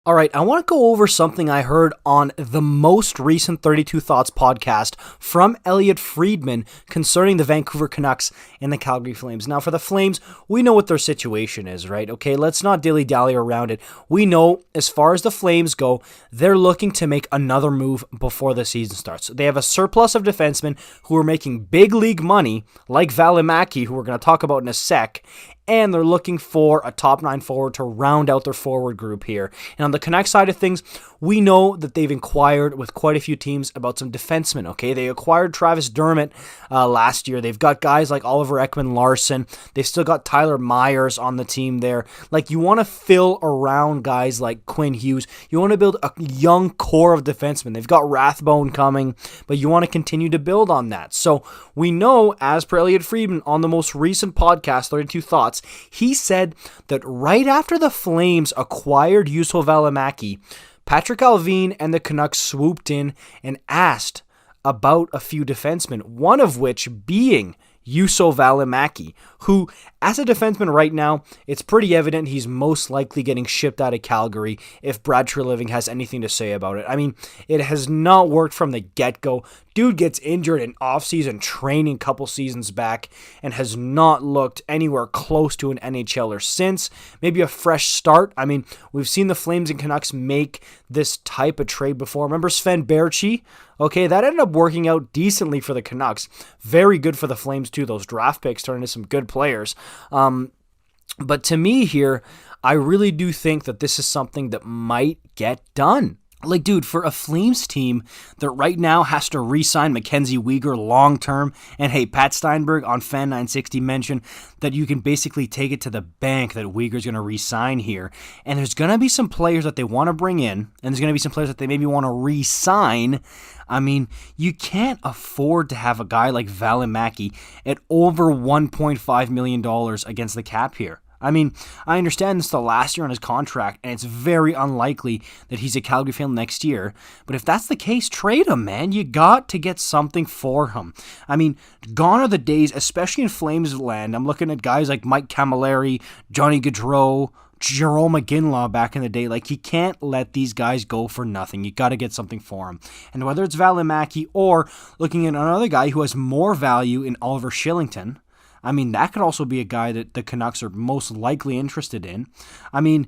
All right, I want to go over something I heard on the most recent 32 Thoughts podcast from Elliot Friedman concerning the Vancouver Canucks and the Calgary Flames. Now, for the Flames, we know what their situation is, right? Okay, let's not dilly-dally around it. We know, as far as the Flames go, they're looking to make another move before the season starts. They have a surplus of defensemen who are making big league money, like Valimaki, who we're going to talk about in a sec, and they're looking for a top 9 forward to round out their forward group here. And on the Canucks side of things, we know that they've inquired with quite a few teams about some defensemen, okay? They acquired Travis Dermott last year. They've got guys like Oliver Ekman-Larsson. They've still got Tyler Myers on the team there. Like, you want to fill around guys like Quinn Hughes. You want to build a young core of defensemen. They've got Rathbone coming, but you want to continue to build on that. So we know, as per Elliot Friedman on the most recent podcast, 32 Thoughts, he said that right after the Flames acquired Juuso Valimaki, Patrick Allvin and the Canucks swooped in and asked about a few defensemen, one of which being Juuso Valimaki, who, as a defenseman right now, it's pretty evident he's most likely getting shipped out of Calgary if Brad Treliving has anything to say about it. I mean, it has not worked from the get-go. Dude gets injured in off-season training a couple seasons back and has not looked anywhere close to an NHLer since. Maybe a fresh start. I mean, we've seen the Flames and Canucks make this type of trade before. Remember Sven Baertschi? Okay, that ended up working out decently for the Canucks. Very good for the Flames, too. Those draft picks turned into some good players. But to me here, I really do think that this is something that might get done. Like, dude, for a Flames team that right now has to re-sign Mackenzie Weegar long-term, and hey, Pat Steinberg on Fan 960 mentioned that you can basically take it to the bank that Weegar's going to re-sign here, and there's going to be some players that they want to bring in, and there's going to be some players that they maybe want to re-sign. I mean, you can't afford to have a guy like Valimaki at over $1.5 million against the cap here. I mean, I understand this is the last year on his contract, and it's very unlikely that he's a Calgary fan next year. But if that's the case, trade him, man. You got to get something for him. I mean, gone are the days, especially in Flames land. I'm looking at guys like Mike Camilleri, Johnny Gaudreau, Jerome McGinley back in the day. Like, you can't let these guys go for nothing. You got to get something for them. And whether it's Valimaki or looking at another guy who has more value in Oliver Shillington, I mean, that could also be a guy that the Canucks are most likely interested in. I mean,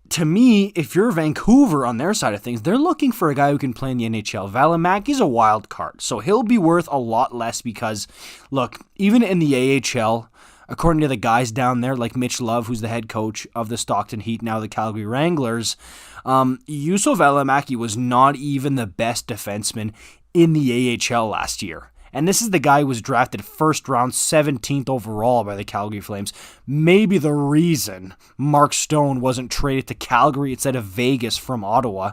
to me, if you're Vancouver on their side of things, they're looking for a guy who can play in the NHL. Valimaki's a wild card, so he'll be worth a lot less because, look, even in the AHL, according to the guys down there, like Mitch Love, who's the head coach of the Stockton Heat, now the Calgary Wranglers, Juuso Valimaki was not even the best defenseman in the AHL last year. And this is the guy who was drafted first round, 17th overall by the Calgary Flames. Maybe the reason Mark Stone wasn't traded to Calgary instead of Vegas from Ottawa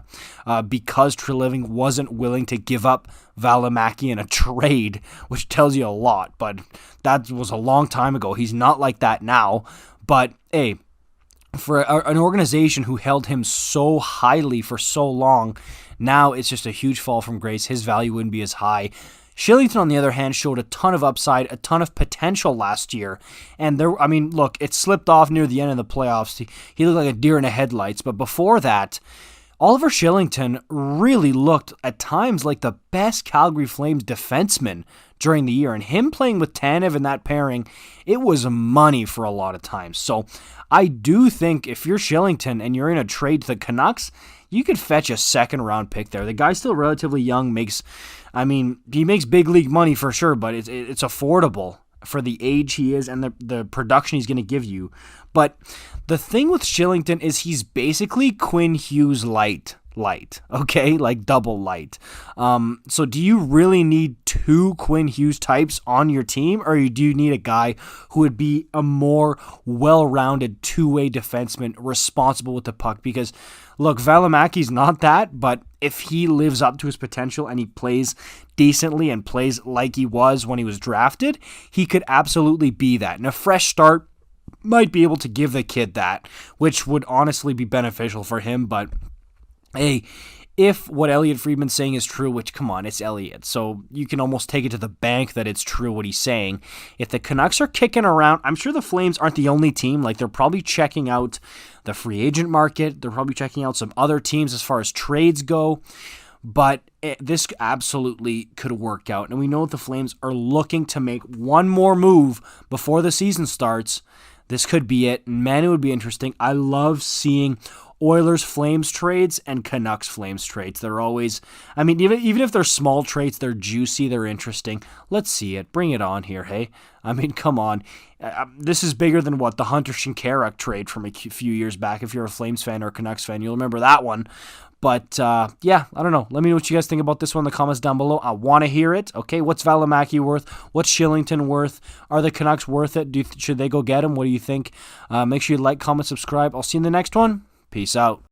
because Treliving wasn't willing to give up Valimaki in a trade, which tells you a lot. But that was a long time ago. He's not like that now. But, hey, for an organization who held him so highly for so long, now it's just a huge fall from grace. His value wouldn't be as high. Shillington, on the other hand, showed a ton of upside, a ton of potential last year. And look, it slipped off near the end of the playoffs. He looked like a deer in the headlights. But before that, Oliver Shillington really looked at times like the best Calgary Flames defenseman during the year. And him playing with Tanev in that pairing, it was money for a lot of times. So I do think if you're Shillington and you're in a trade to the Canucks, you could fetch a second-round pick there. The guy's still relatively young, he makes big league money for sure, but it's affordable for the age he is and the production he's going to give you. But the thing with Shillington is he's basically Quinn Hughes light, okay? Like double light. So do you really need two Quinn Hughes types on your team, or do you need a guy who would be a more well-rounded two-way defenseman responsible with the puck? Because, look, Valimaki's not that, but if he lives up to his potential and he plays decently and plays like he was when he was drafted, he could absolutely be that. And a fresh start might be able to give the kid that, which would honestly be beneficial for him. But hey, if what Elliot Friedman's saying is true, which, come on, it's Elliot, so you can almost take it to the bank that it's true what he's saying. If the Canucks are kicking around, I'm sure the Flames aren't the only team. Like, they're probably checking out the free agent market. They're probably checking out some other teams as far as trades go. But this absolutely could work out. And we know that the Flames are looking to make one more move before the season starts. This could be it. Man, it would be interesting. I love seeing Oilers Flames trades and Canucks Flames trades. They're always, I mean, even if they're small trades, they're juicy, they're interesting. Let's see it. Bring it on here, hey? I mean, come on. This is bigger than what the Hunter Shinkaruk trade from a few years back. If you're a Flames fan or a Canucks fan, you'll remember that one. But, yeah, I don't know. Let me know what you guys think about this one in the comments down below. I want to hear it. Okay, what's Valimaki worth? What's Shillington worth? Are the Canucks worth it? Should they go get him? What do you think? Make sure you like, comment, subscribe. I'll see you in the next one. Peace out.